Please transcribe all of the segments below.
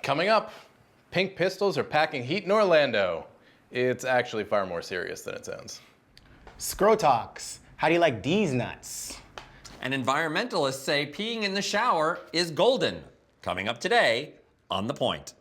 Coming up, Pink Pistols are packing heat in Orlando. It's actually far more serious than it sounds. Scrottox. How do you like these nuts? And environmentalists say peeing in the shower is golden. Coming up today on The Point.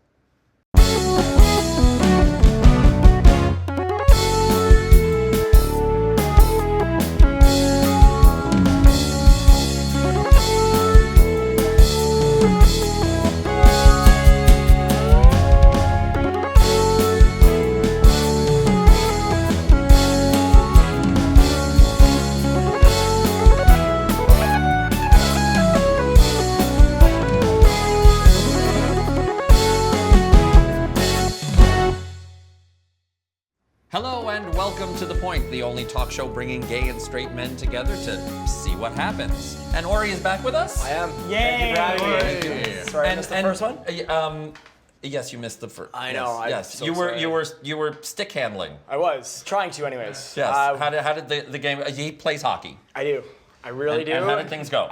Hello and welcome to The Point, the only talk show bringing gay and straight men together to see what happens. And Ori is back with us. I am. Yay! Thank you for having me. Sorry, I missed the first one. Yes, you missed the first. I know. Yes, so you were sorry. you were stick handling. I was trying to, anyways. Yes. How did the game? He plays hockey. I do. I really do. And how did things go?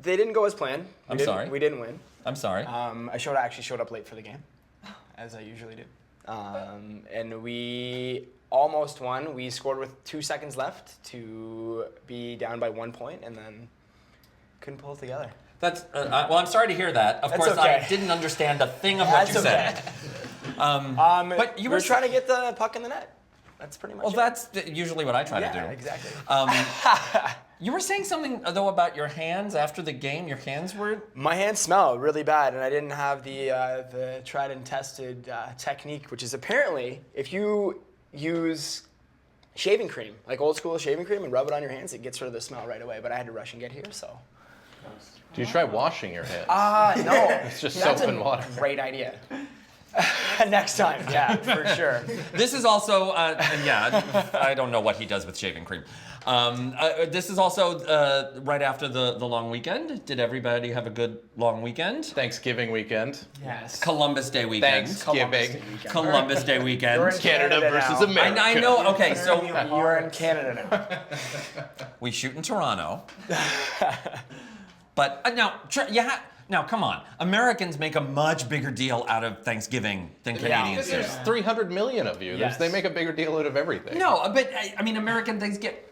They didn't go as planned. I'm sorry. We didn't win. I'm sorry. I actually showed up late for the game, as I usually do. And we almost won. We scored with 2 seconds left to be down by 1 point, and then couldn't pull it together. That's well. I'm sorry to hear that. Of course, okay. I didn't understand a thing of what you said. But you were trying to get the puck in the net. That's pretty much it. Well, that's usually what I try to do. Yeah, exactly. You were saying something though about your hands after the game. Your hands were. My hands smell really bad, and I didn't have the tried and tested technique, which is apparently if you use shaving cream, like old school shaving cream, and rub it on your hands, it gets rid of the smell right away. But I had to rush and get here, so. Do you try washing your hands? No. It's just soap and water. Great idea. Next time, yeah, for sure. This is also, I don't know what he does with shaving cream. This is also right after the long weekend. Did everybody have a good long weekend? Thanksgiving weekend. Yes. Columbus Day weekend. Thanksgiving. Columbus Day weekend. You're in Canada versus now. America. I know. Okay, so You're in Canada now. we shoot in Toronto. But now, come on. Americans make a much bigger deal out of Thanksgiving than Canadians do. There's 300 million of you. Yes. They make a bigger deal out of everything. No, but I mean, American things get.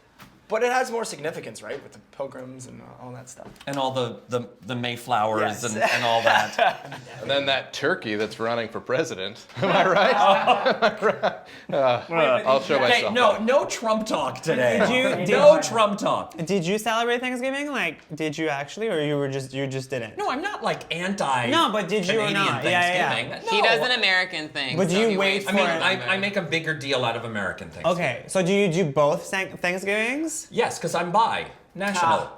But it has more significance, right, with the pilgrims and all that stuff. And all the Mayflowers Yes. and all that. And then that turkey that's running for president. Am I right? I'll show Okay, myself. no Trump talk today. Did No Trump talk. Did you celebrate Thanksgiving? Like, did you actually, or you just didn't? No, I'm not like anti. No, but did you or Canadian not? Yeah. Thanksgiving. He No. does an American thing. But do so you he wait waits I mean, for- I make a bigger deal out of American Thanksgiving. Okay, so do you do both Thanksgivings? Yes, because I'm bi. National.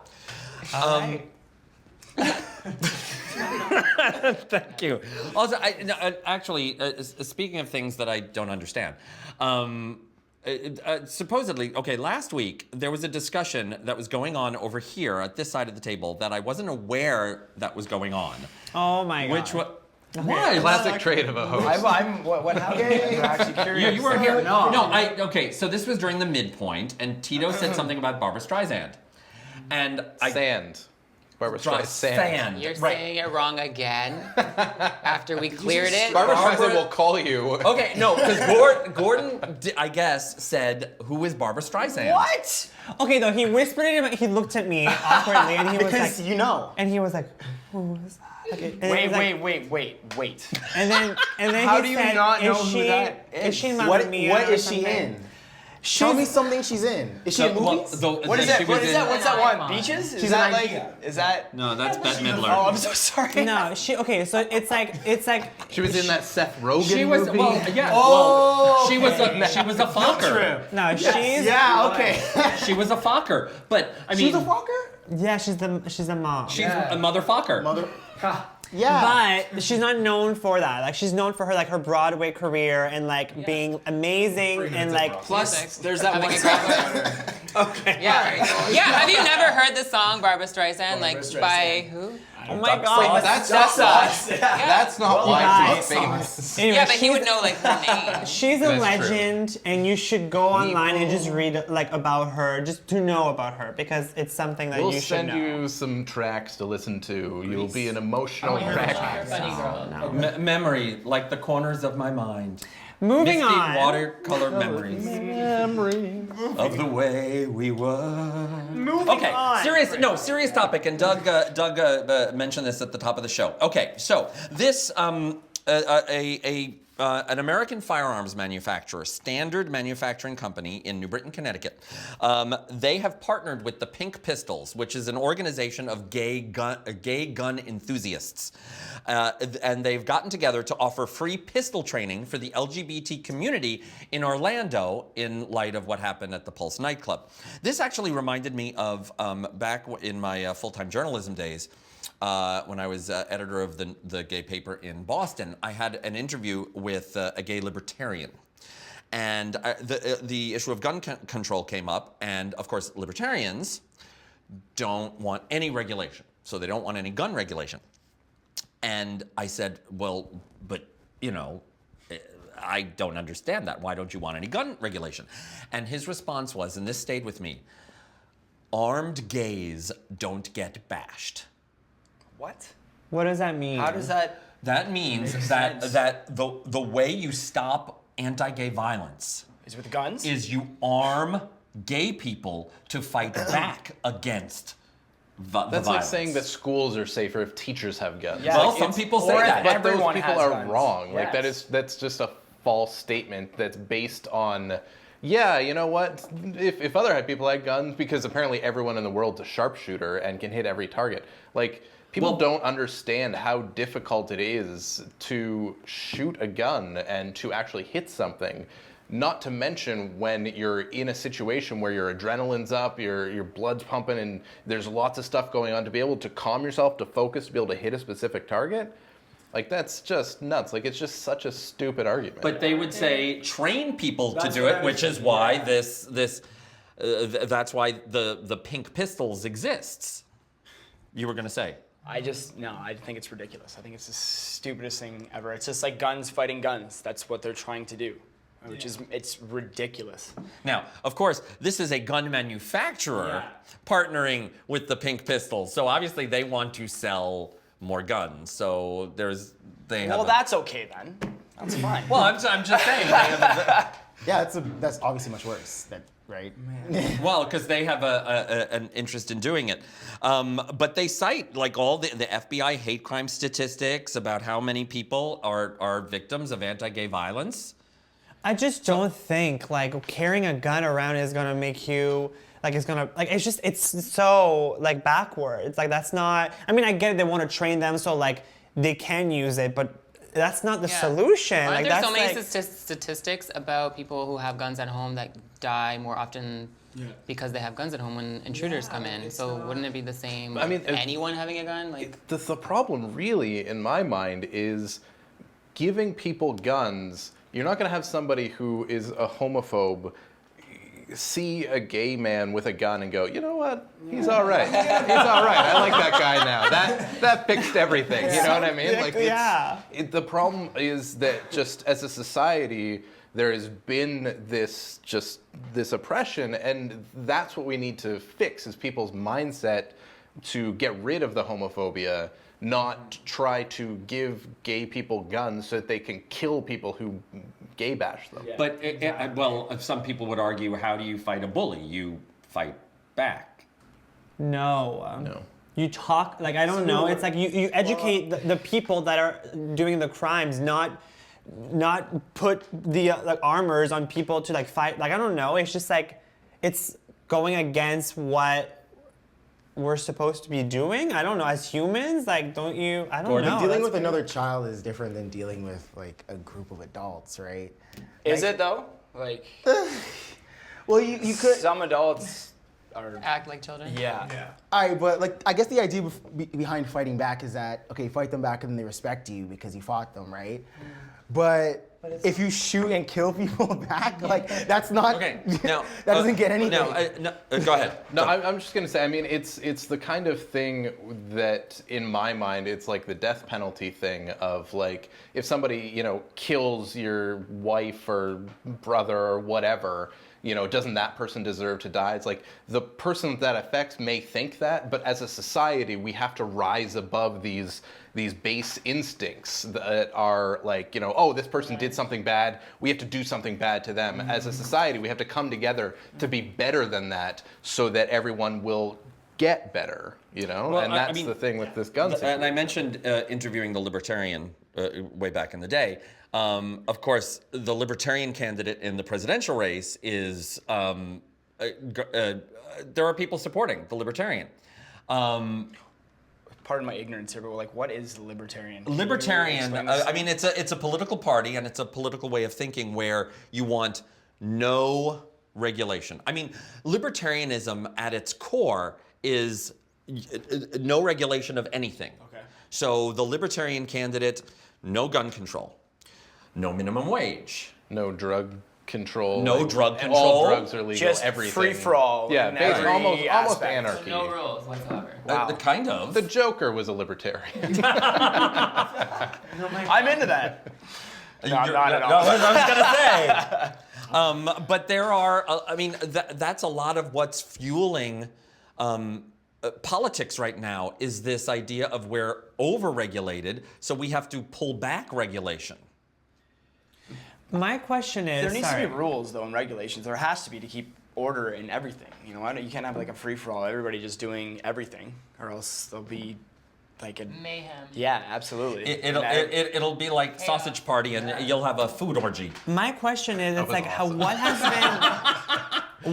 Thank you. Also, actually, speaking of things that I don't understand, supposedly, okay, last week there was a discussion that was going on over here at this side of the table that I wasn't aware that was going on. Oh my god. Which was. Why? Classic trait of a host. What happened? I'm actually curious. You weren't here. No, okay, so this was during the midpoint, and Tito said something about Barbara Streisand. And Sand. Barbara Streisand. Sand. You're Right. saying it wrong again after we cleared it. Barbara Streisand will call you. Okay, no, because Gordon, I guess, said, "Who is Barbara Streisand?" What? Okay, though he whispered it, but he looked at me awkwardly, and he was Because like, you know. and he was like, who is that? Okay. And he was like- Wait. And then How he do you said, not know is who she, that is she Mamma What Mia is or she something? in? Tell me something she's in. Is she in movies? What is that? What's that one? Beaches? Is She's that an like? idea. Is that? No, that's Bette Midler. Oh, I'm so sorry. No, okay, so it's like She was in that Seth Rogen She was movie. well, yeah. Oh, she was a Fokker. no, she's Yeah, okay. She was a Fokker, but I mean, She's a fucker? yeah, she's the mom. she's a mother Fokker. Yeah. But she's not known for that. Like she's known for her Broadway career and like being amazing and like. Plus, there's that Having one a song. Yeah. Yeah. Have you never heard the song Barbara Streisand? Barbara Like Streisand. by who? Oh my God. That's That's not us. That's not why guys. she's famous. Anyway, Yeah, but he would know like her name. She's a That's true. legend, and you should go online and just read like about her, just to know about her, because it's something that We'll you should send know. you some tracks to listen to. You'll be an emotional wreck. Memory, like the corners of my mind. Moving Misty on. watercolor memories of the way we were. Okay, on. serious topic, and Doug mentioned this at the top of the show. Okay, so this an American firearms manufacturer, Standard Manufacturing Company in New Britain, Connecticut, they have partnered with the Pink Pistols, which is an organization of gay gun enthusiasts. And they've gotten together to offer free pistol training for the LGBT community in Orlando in light of what happened at the Pulse nightclub. This actually reminded me of back in my full-time journalism days, when I was editor of the gay paper in Boston. I had an interview with a gay libertarian. And the issue of gun control came up, and of course libertarians don't want any regulation. So they don't want any gun regulation. And I said, well, but you know, I don't understand that. Why don't you want any gun regulation? And his response was, and this stayed with me, armed gays don't get bashed. What? What does that mean? How does that? That means that the way you stop anti-gay violence Is it with guns? is you arm gay people to fight back against the That's like violence. saying that schools are safer if teachers have guns. Yeah, Well, like some it's- people say or if that. But those everyone people has are guns. wrong. Like Yes. that's just a false statement that's based on, yeah, you know what? If other people had guns, because apparently everyone in the world's a sharpshooter and can hit every target. Like people don't understand how difficult it is to shoot a gun and to actually hit something. Not to mention when you're in a situation where your adrenaline's up, your blood's pumping, and there's lots of stuff going on, to be able to calm yourself, to focus, to be able to hit a specific target. Like, that's just nuts. Like, it's just such a stupid argument. But they would say train people to do it, which is why that's why the Pink Pistols exists. You were gonna say. I think it's ridiculous. I think it's the stupidest thing ever. It's just like guns fighting guns. That's what they're trying to do, it's ridiculous. Now, of course, this is a gun manufacturer partnering with the Pink Pistols, so obviously they want to sell more guns. So Well, that's okay then. That's fine. Well, I'm just saying. They have Yeah, that's obviously much worse. Right? well, because they have an interest in doing it. But they cite like all the FBI hate crime statistics about how many people are victims of anti-gay violence. I just don't think like carrying a gun around is gonna make you it's so like backwards. Like that's not. I mean, I get it, they want to train them so like they can use it, but that's not the solution. Aren't Like there that's so many like, statistics about people who have guns at home that die more often because they have guns at home when intruders come in? So wouldn't it be the same? I mean, with anyone having a gun? Like the problem really, in my mind, is giving people guns. You're not going to have somebody who is a homophobe see a gay man with a gun and go, you know what? He's all right. He's all right. I like that guy now. That fixed everything. You know what I mean? Like, the problem is that just as a society, there has been this oppression, and that's what we need to fix: is people's mindset to get rid of the homophobia, not try to give gay people guns so that they can kill people who gay bash them. But some people would argue, how do you fight a bully? You fight back. no. You talk like I don't know. It's like you educate the people that are doing the crimes, not put the like armors on people to like fight. Like I don't know. It's just like it's going against what we're supposed to be doing. I don't know. As humans, like don't you? I don't know. Dealing with another child is different than dealing with like a group of adults, right? Is it though? Like, Well, you could. some adults are. act like children? Yeah. All right, but like I guess the idea behind fighting back is that okay, fight them back and then they respect you because you fought them, right? But if you shoot and kill people back, like that's not. Okay, now that doesn't get anything. Go ahead. No, I'm just gonna say. I mean, it's the kind of thing that, in my mind, it's like the death penalty thing of like if somebody kills your wife or brother or whatever. Doesn't that person deserve to die? It's like the person that affects may think that, but as a society, we have to rise above these base instincts that are like, oh, this person did something bad. We have to do something bad to them. As a society, we have to come together to be better than that so that everyone will get better, Well, and that's the thing with this gun situation. And I mentioned interviewing the Libertarian way back in the day. Of course, the Libertarian candidate in the presidential race is, there are people supporting the Libertarian. Pardon my ignorance here, but like, what is libertarian? Libertarian, I mean, it's a political party and it's a political way of thinking where you want no regulation. I mean, libertarianism at its core is no regulation of anything. Okay. So the Libertarian candidate, no gun control, no minimum wage, No drug control. No drug control. All drugs are legal. Just everything. free for all. Yeah, in basically every almost aspect. anarchy. No rules whatsoever. Wow. Kind of. The Joker was a libertarian. I'm into that. No, I'm not at all. No, I was gonna say. But there are, that's a lot of what's fueling politics right now is this idea of we're over-regulated, so we have to pull back regulation. My question is, There needs to be rules, though, and regulations. There has to be to keep order in everything. You can't have like a free-for-all, everybody just doing everything, or else there'll be like a Mayhem. Yeah, absolutely. It'll be like sausage party, and you'll have a food orgy. My question is, it's was like awesome.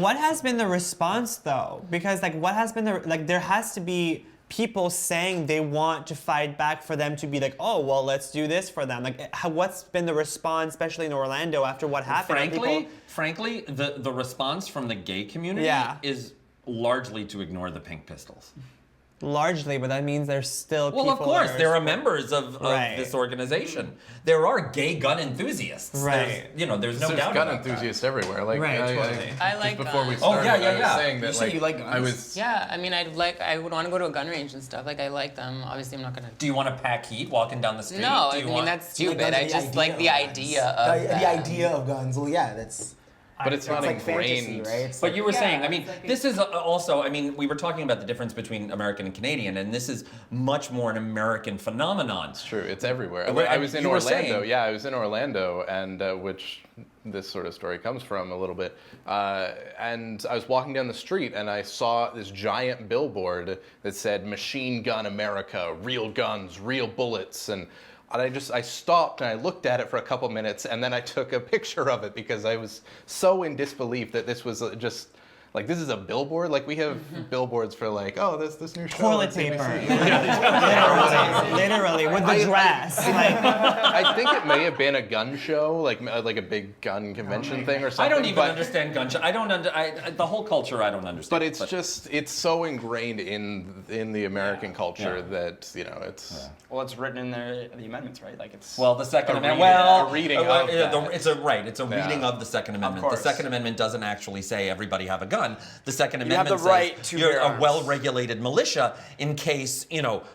what has been the response though? Because like what has been there has to be people saying they want to fight back for them to be like, oh well, let's do this for them. Like what's been the response, especially in Orlando after what happened? Frankly, the response from the gay community is largely to ignore the Pink Pistols. Largely, but that means there's still people. Well, of course, that there are members of this organization. There are gay gun enthusiasts. Right. There's no There's doubt gun about that. enthusiasts everywhere. Like, Right, I totally. I like just before we guns. started, yeah, I was yeah. saying that You say you like guns? I was. Yeah, I mean, I would want to go to a gun range and stuff. Like, I like them. Obviously, I'm not gonna. Do you want to pack heat walking down the street? No, Do I you mean want- that's You like stupid. guns I and just like the idea of the them. idea of guns. Well, yeah, that's. But it's not like fantasy, ingrained. right? It's But like- you were saying, exactly. this is also, we were talking about the difference between American and Canadian, and this is much more an American phenomenon. It's true. It's everywhere. Well, I was in you were Orlando. saying- Yeah, I was in Orlando, and which this sort of story comes from a little bit. And I was walking down the street, and I saw this giant billboard that said "Machine Gun America, real guns, real bullets," and I stopped and I looked at it for a couple minutes, and then I took a picture of it because I was so in disbelief that this was just. Like, this is a billboard? Like, we have billboards for, like, oh, this new show. toilet on CBC. paper. Literally, with the dress. I think it may have been a gun show, like a big gun convention thing or something. I don't even but, understand gun show. The whole culture I don't understand. But it's so ingrained in the American culture that, it's... Yeah. Well, it's written in the amendments, right? Like it's. Well, the Second A Amendment. reading of that. It's a reading of the Second Amendment. The course. Second Amendment doesn't actually say everybody have a gun. The Second You have Amendment the right says to you're bear a arms. well-regulated militia in case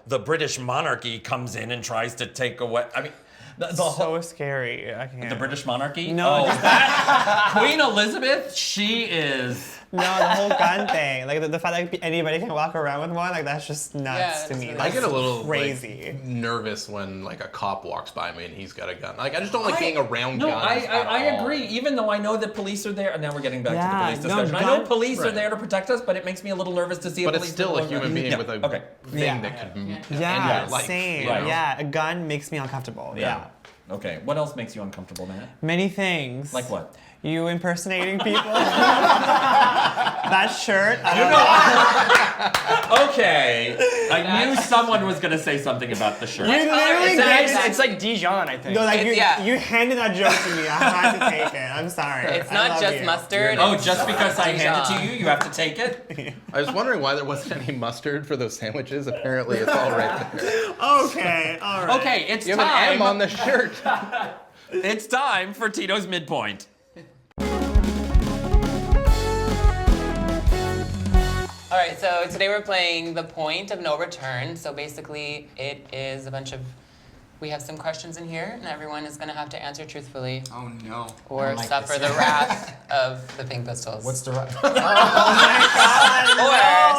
the British monarchy comes in and tries to take away. I mean, the whole. So scary. I can't. The British monarchy? No, Oh, just that Queen Elizabeth, she is. No, the whole gun thing. Like the fact that anybody can walk around with one, like that's just nuts Yeah, to me. that's I get a little crazy. nervous when like a cop walks by me and he's got a gun. Like I just don't like being around No, guns. I at all. agree. Even though I know that police are there, and now we're getting back to Yeah, the police no, discussion. I know gun- police are Right. there to protect us, but it makes me a little nervous to see But a it's police. still a human being with a Okay. thing Yeah. that could end Yeah, your life. same. Right. Yeah, a gun makes me uncomfortable. Yeah. Okay. What else makes you uncomfortable, Matt? Many things. Like what? You impersonating people. That shirt. I don't know. Okay. I knew someone was going to say something about the shirt. You literally It's, gave it. it's like Dijon, I think. No, like It's- you handed that joke to me. I had to take it. I'm sorry. It's I not love just you. mustard. Oh, it's just because I handed it to Dijon. you, you have to take it? I was wondering why there wasn't any mustard for those sandwiches. Apparently, it's all right there. Okay, all right. Okay, it's You have time. an M on the shirt. It's time for Tito's midpoint. All right, so today we're playing the point of no return. So basically, it is a bunch of. We have some questions in here, and everyone is going to have to answer truthfully. Oh no. Or suffer the wrath of the Pink Pistols. What's the right? Or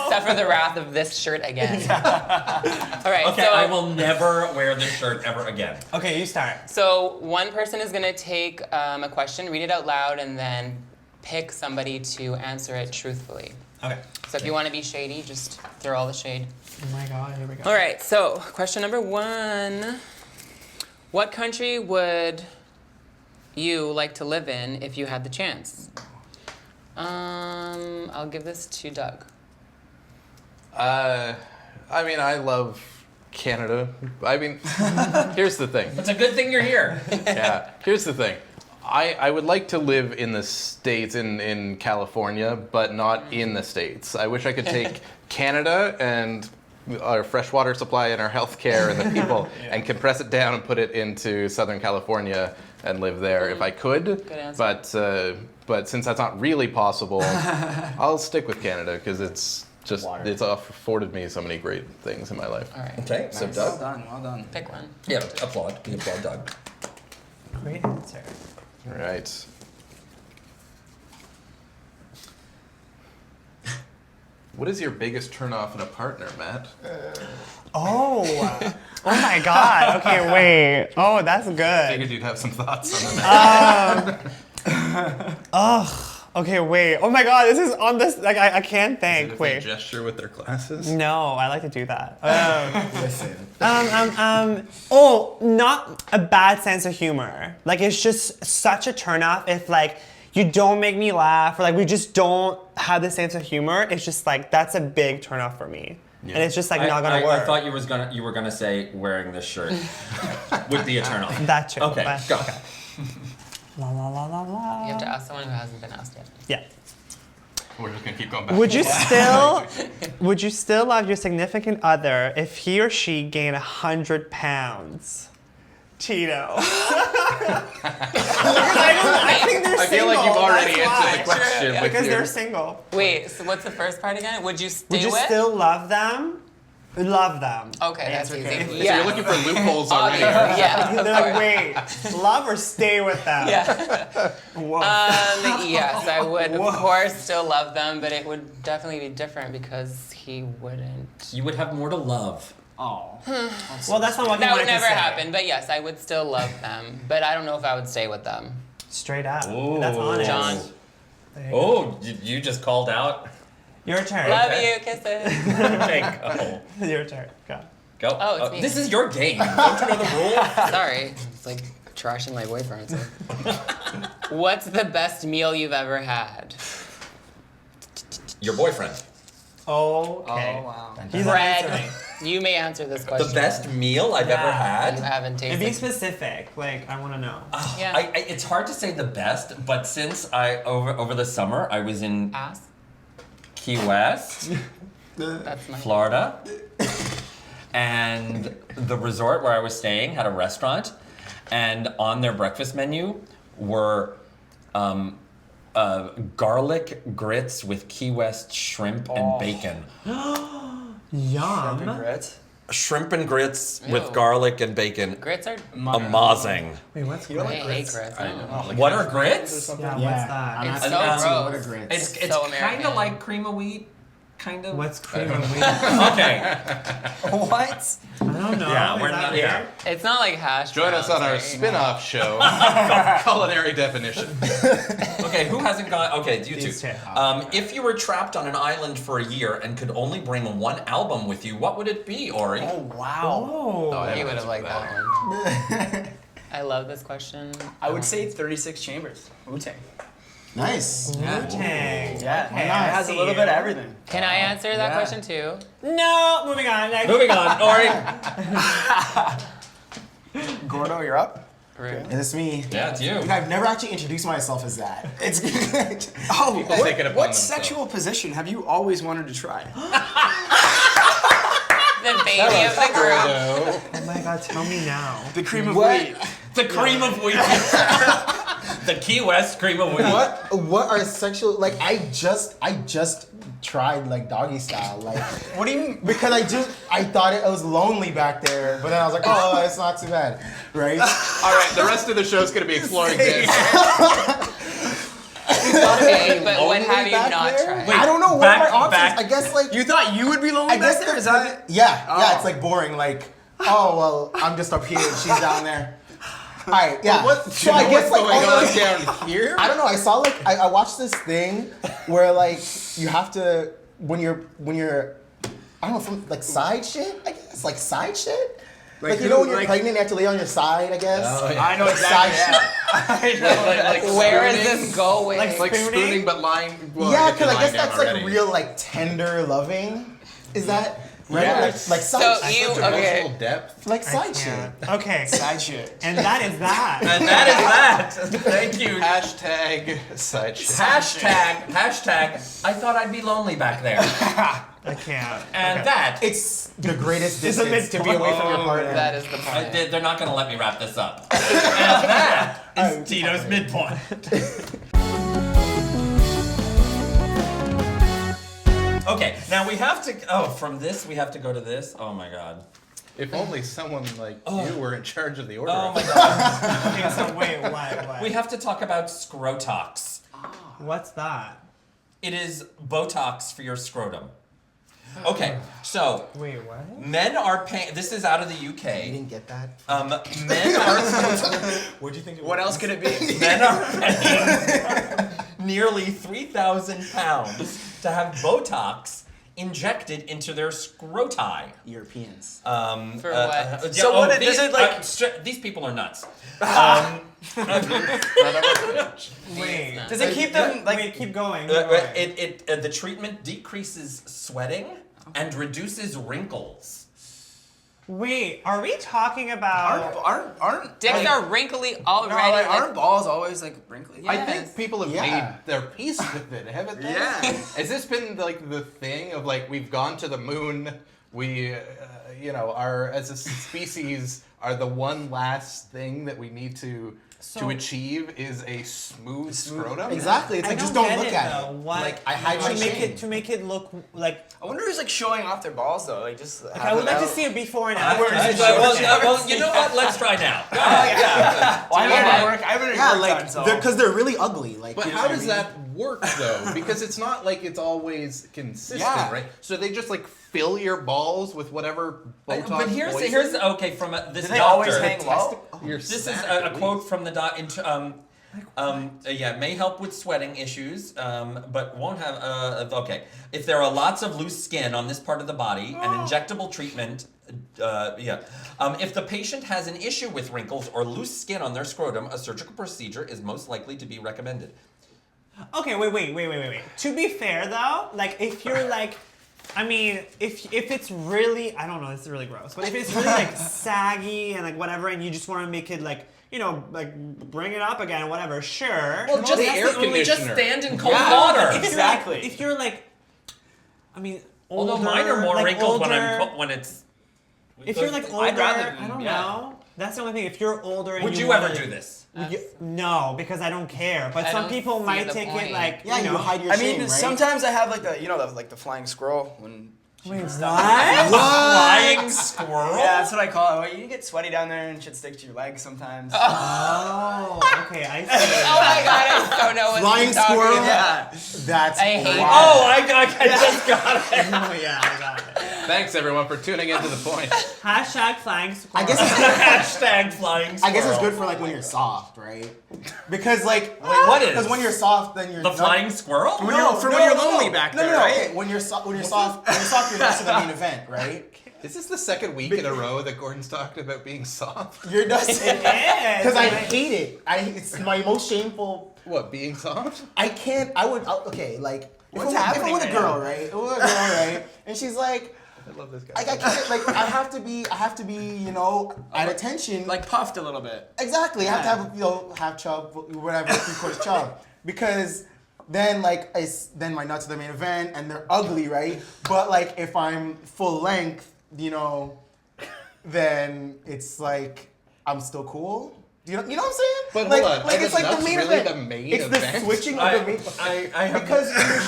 suffer the wrath of this shirt again. All right, Okay, so I will never wear this shirt ever again. Okay, you start. So one person is going to take a question, read it out loud, and then pick somebody to answer it truthfully. Okay. So if you want to be shady, just throw all the shade. Oh my God, here we go. All right, so question number 1. What country would you like to live in if you had the chance? I'll give this to Doug. I mean, I love Canada. I mean, here's the thing. It's a good thing you're here. Yeah, here's the thing. I would like to live in the States, in California, but not in the States. I wish I could take Canada and our freshwater supply and our healthcare and the people and compress it down and put it into Southern California and live there if I could. Good answer. But since that's not really possible, I'll stick with Canada because it's afforded me so many great things in my life. All right, Okay, so Doug. Well done. pick one. Yeah, applaud. We applaud Doug. Great answer. All right. What is your biggest turnoff in a partner, Matt? Oh. Oh my God. Okay, wait. Oh, that's good. Figured you'd have some thoughts on that. Okay, wait. Oh my God, this is on this. Like, I can't think. If they Wait. gesture with their glasses. No, I like to do that. Listen. Oh, not a bad sense of humor. Like, it's just such a turnoff if, like, you don't make me laugh or, like, we just don't have the sense of humor. It's just, like, that's a big turnoff for me. Yeah. And it's just, like, not gonna work. I thought you were gonna say wearing this shirt would be a turn off. That too. Okay, but- go. Okay. La la la la la. You have to ask someone who hasn't been asked yet. Yeah. We're just gonna keep going back. Would you still love your significant other if he or she gained 100 pounds? Tito. I think they're I feel like you've single, already that's answered why. the question with Because your. they're single. Wait, so what's the first part again? Would you stay Would you with? still love them? Love them. Okay, that's easy. So Yeah. you're looking for loopholes already. Obvious. Yeah. They're like, wait, love or stay with them? Yeah. Whoa. Yes, I would, of course, still love them, but it would definitely be different because he wouldn't. You would have more to love. Oh. Well, that's not what you That wanted would never to say. happen, but yes, I would still love them. But I don't know if I would stay with them. Straight up. Ooh. That's honest. John. There you go. Oh, you just called out? Your turn. Love you, kisses. Okay, go. Your turn. Go. Go. Oh, it's me. This is your game. Don't you know the rules? Sorry, it's like trashing my boyfriend. So. What's the best meal you've ever had? Your boyfriend. Okay. Oh wow. He's Greg, answering. you may answer this question. The best meal I've ever You had? haven't And be tasted. specific. Like, I want to know. Yeah. It's hard to say the best, but since over the summer I was in Ass? Key West, That's my. Florida, and the resort where I was staying had a restaurant, and on their breakfast menu were garlic grits with Key West shrimp and bacon. Yum. Regrets? Shrimp and grits with Ew. garlic and bacon. Grits are. Amazing. Wait, what's You don't I like hate grits? grits. I no. know. What are grits? Yeah, what's Yeah, that? I'm It's not so asking gross. what are grits. It's So kind of American. like cream of wheat, kind of. What's cream of wheat? Okay. What? I don't know. Yeah, Is we're that not. weird? Yeah. It's not like hash Join us browns on our or- spin-off show, Culinary Definition. Okay, who hasn't gone? Okay, you two. These two. If you were trapped on an island for a year and could only bring one album with you, what would it be, Ori? Oh wow. Oh. I You haven't would have liked answered that one. I love this question. I would say 36 Chambers. Wu-Tang. Nice. Wu-Tang. Yeah. Okay, It I has a see little you. bit of everything. Can I answer that Yeah. question too? No, moving on. Next. Moving on, Ori. Gordo, you're up. Rude. And it's me. Yeah, it's you. I've never actually introduced myself as that. It's good. Oh, People take it upon what themselves. sexual position have you always wanted to try? The baby of the group. Oh my God, tell me now. The cream of What? wheat. The cream of wheat. The Key West cream of wheat. What are sexual like? I just tried like doggy style. Like, What do you mean? because I thought it was lonely back there, but then I was like, oh, it's not too bad, right? All right, the rest of the show's gonna be exploring this. Okay, but what have you Back not there? tried? I don't know. What back- are my options? back- I guess like You thought you would be lonely I guess back there? Is the- that? yeah, it's like boring. Like, oh well, I'm just up here and she's down there. All right, yeah. So I guess like going all on the- down here? I don't know. I saw like I watched this thing where like you have to when you're I don't know from like side shit. I guess like side shit. Like you know when you're pregnant, you have to lay on your side. I guess. Oh, yeah. I know Like exactly. side I know. Like Where is spooning? this going? Like spooning, but lying. Well, Yeah, you're because I lying guess down that's already. like real like tender loving. Is that right? Yeah. Like So side you Such okay? emotional depth. like I side shit. can't. Okay. Side shit. And that is that. And that is that. Thank you. Hashtag side shit. Hashtag. I thought I'd be lonely back there. I can't. And Okay. that. It's the greatest It's a distance to be away from your partner. That is the point. They're not going to let me wrap this up. And that is Tito's midpoint. Okay, now we have to. Oh, from this we have to go to this. Oh my god. If only someone like you were in charge of the order. Oh of my this. god. Okay, so wait, what? We have to talk about Scrottox. What's that? It is Botox for your scrotum. Okay, so Wait, what? men are paying. This is out of the You UK. didn't get that? Men are. What'd you think? What else could it be? Men are paying nearly £3,000 to have Botox injected into their scroti. Europeans. For what? So what does it, like- these people are nuts. Wait. Does it keep them like? Wait, keep going. Keep going. The treatment decreases sweating and reduces wrinkles. Wait, are we talking about? Aren't Dicks like, are wrinkly no, already. like, like- aren't balls always like wrinkly? Yeah. I think people have Yeah. made their peace with it, haven't they? Yeah. Has this been like the thing of like we've gone to the moon, we, are as a species are the one last thing that we need to achieve is a smooth scrotum? Exactly. It's I like just don't don't get look it, at though. it. What? Like I hide my to make shame. it to make it look like. I wonder who's like showing off their balls though. Like just. I would like to see a before and after. Well, you know what? Let's try now. Go ahead. Well, I haven't worked. I haven't Yeah, worked like on so. because they're really ugly. Like, But you know how what I does mean? that work though? Because it's not like it's always consistent, Yeah. right? So they just like fill your balls with whatever Botox. But here's poison? okay from this Do they doctor. always hang low? Your This is sack, a at quote least. from the may help with sweating issues, but won't have. Okay, if there are lots of loose skin on this part of the body, an injectable treatment. If the patient has an issue with wrinkles or loose skin on their scrotum, a surgical procedure is most likely to be recommended. Okay, wait. To be fair though, like if you're like, I mean, if it's really, I don't know, this is really gross, but if it's really like saggy and like whatever, and you just want to make it like, like bring it up again, whatever, sure. Well, just the air just conditioner. stand in cold Yeah. water. Exactly. If you're like, I mean, older, Although mine are more like wrinkled older, when it's. If you're like older, I'd rather- I don't yeah. know. That's the only thing. If you're older, and Would you wanna- ever do this? No, because I don't care. But I some don't people see might the take point. it like, Yeah, you hide your I shame, mean, right? sometimes I have like the flying squirrel when. Wait, what? Flying squirrel? Yeah, that's what I call it. You get sweaty down there and shit sticks to your legs sometimes. Oh, okay, I see. Oh my god, I don't know what Flying you're talking squirrel? about. Yeah. That's I hate wow. Oh, I just got it. Oh yeah, I got it. Thanks everyone for tuning into the point. Hashtag flying squirrel. I guess it's Hashtag flying squirrel. I guess it's good for like when you're soft, right? Because like what is? Because when you're soft, then you're The not- flying squirrel? When you're lonely back there, right? Okay, when you're soft, you're next to the main event, right? Is this the second week in a row that Gordon's talked about being soft? You're just Yeah, because I hate it. It's my most shameful. What, being soft? I can't. Okay, like if What's I'm happening with a right girl, now? right? If I'm with a girl, right? And she's like, I love this guy. I can't. Like I have to be. At attention. Like puffed a little bit. Exactly. I have to have half chub, whatever, 3/4 chub, because then then my nuts are the main event and they're ugly, right? But like if I'm full length, then it's like I'm still cool. You know what I'm saying? But like, hold on, like are it's the like the nuts main really event. the main it's event? the switching of the main. I have Because when you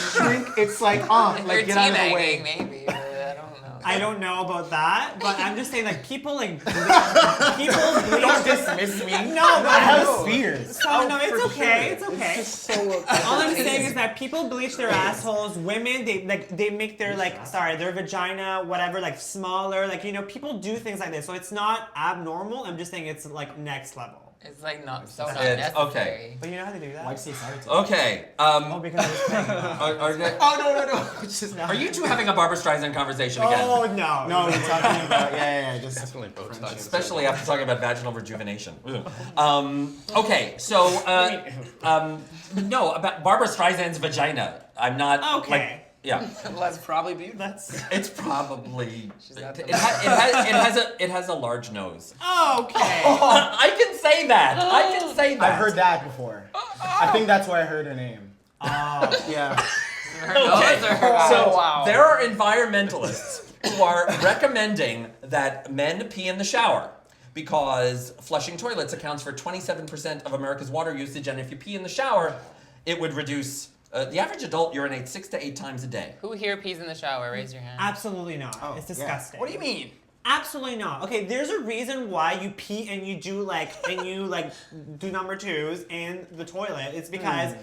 shrink, it's like You're like get out of the teabagging, way. maybe. But I don't know. I don't know about that, but I'm just saying like people bleach. Don't dismiss me. No, but I have fears. So no, it's okay. It's okay. So All I'm saying is that people bleach their assholes. Women, they make their their vagina, whatever, like smaller. Like people do things like this, so it's not abnormal. I'm just saying it's like next level. It's like not so not It's- necessary. okay. But you know how to do that? Why'd you say sorry to? Okay. Oh, because I was playing. No. Are you two having a Barbara Streisand conversation again? Oh no. No, we're talking about just definitely Botox. Especially after talking about vaginal rejuvenation. Okay, so no, about Barbara Streisand's vagina. I'm not Okay. like yeah. Let's probably be. It's probably not the it has a large nose. Okay. I can say that. I can say that. I've heard that before. I think that's where I heard her name. Yeah. Her nose or her So wow. there are environmentalists who are recommending that men pee in the shower because flushing toilets accounts for 27% of America's water usage, and if you pee in the shower, it would reduce. The average adult urinates 6 to 8 times a day. Who here pees in the shower? Raise your hand. Absolutely not. It's yeah. disgusting. What do you mean? Absolutely not. Okay, there's a reason why you pee and you do do number twos in the toilet. It's because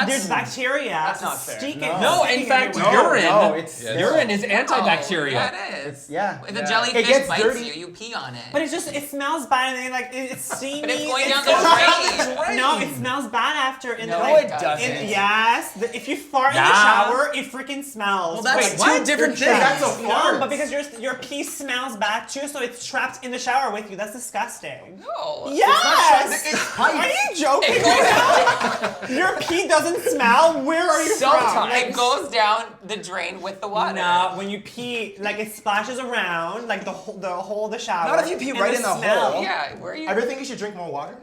there's bacteria. That's not fair. No, in fact, urine. No, it's Urine is antibacterial. Yeah, it is. yeah. If a It jellyfish gets bites dirty. you pee on it. But it smells bad and then it's steamy. But it's going down it's- the drain. No, it smells bad after. And No, like, it doesn't. Yes, if you fart in the Yeah. shower, it freaking smells. Well, that's Wait, two different things. That's a no, fart. but because your pee smells bad too, so it's trapped in the shower with you. That's disgusting. No. Yes! It's Are pipes. you joking right now? Your pee doesn't smell? Where are you Sometimes. from? It goes down the drain with the water. No, when you pee, it splashes around, the hole of the shower. Not if you pee and right in the smell. hole. Yeah, where are you? Ever think you should drink more water?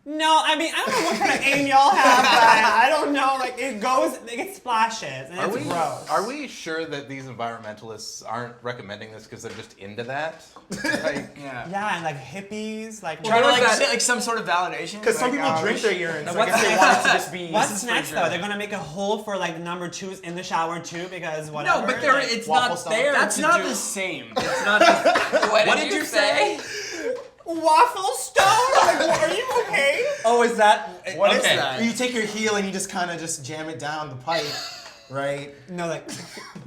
No, I mean, I don't know what kind of aim y'all have, but I don't know, it splashes, and it's gross. Are we sure that these environmentalists aren't recommending this because they're just into that? Like, Yeah. Yeah, and hippies, Trying to was that? say like some sort of validation. Because some people drink their urine. So I guess they next? want it to just be. What's next though? They're gonna make a hole for number twos in the shower too because whatever. No, but it's waffle not style. there. That's to not do- the same. It's not. What did you say? waffle stone. Are you okay? Oh, is that? What is okay. that? You take your heel and you just kind of just jam it down the pipe, right? No,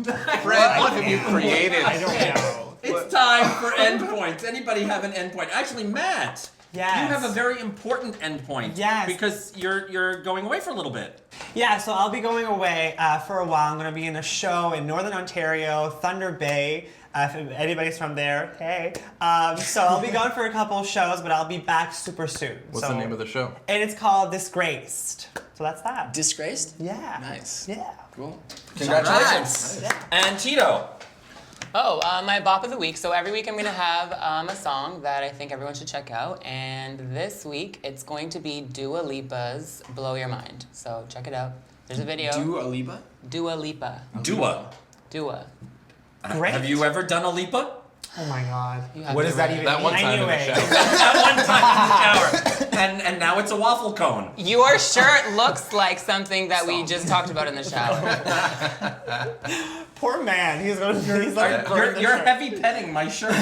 Fred, what have you created? I don't know. It's time for endpoints. Anybody have an endpoint? Actually, Matt. Yes. You have a very important endpoint. Yes. Because you're going away for a little bit. Yeah, so I'll be going away for a while. I'm going to be in a show in Northern Ontario, Thunder Bay. If anybody's from there, hey. So I'll be gone for a couple of shows, but I'll be back super soon. What's the name of the show? And it's called Disgraced. So that's that. Disgraced? Yeah. Nice. Yeah. Cool. Congratulations. And Tito. Oh, my bop of the week. So every week I'm going to have a song that I think everyone should check out. And this week it's going to be Dua Lipa's Blow Your Mind. So check it out. There's a video. Dua Lipa? Dua Lipa. Dua. Dua. Great. Have you ever done a Lipa? Oh my God. You have What to does that write. even That one I time knew in the it. shower. That one time in the shower. And now it's a waffle cone. Your shirt looks like something that we just talked about in the shower. Poor man. He's going to. He's like. You're heavy petting my shirt.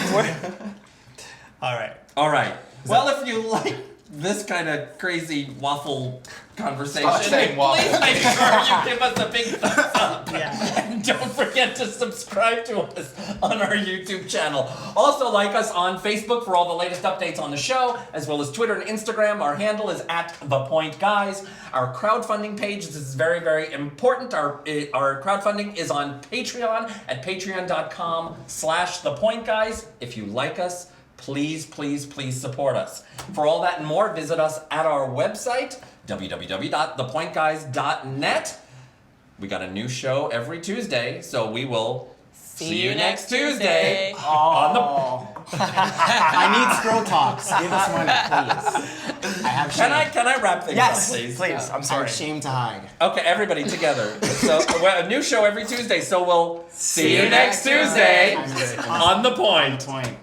All right. All right. Well, if you like this kind of crazy waffle conversation, Stop saying waffle. please make sure you give us a big thumbs up. Yeah. And don't forget to subscribe to us on our YouTube channel. Also, like us on Facebook for all the latest updates on the show, as well as Twitter and Instagram. Our handle is @ThePointGuys. Our crowdfunding page, this is very, very important. Our crowdfunding is on Patreon at patreon.com/ThePointGuys. If you like us, please, please, please support us. For all that and more, visit us at our website, www.thepointguys.net. We got a new show every Tuesday, so we will see you next Tuesday on the... I need Scrottox. Give us money, please. I have shame. Can I wrap things Yes, up, please? please. I'm I sorry. have shame to hide. Okay, everybody together. So a new show every Tuesday, so we'll see you next Tuesday I'm good. on The Point. Point.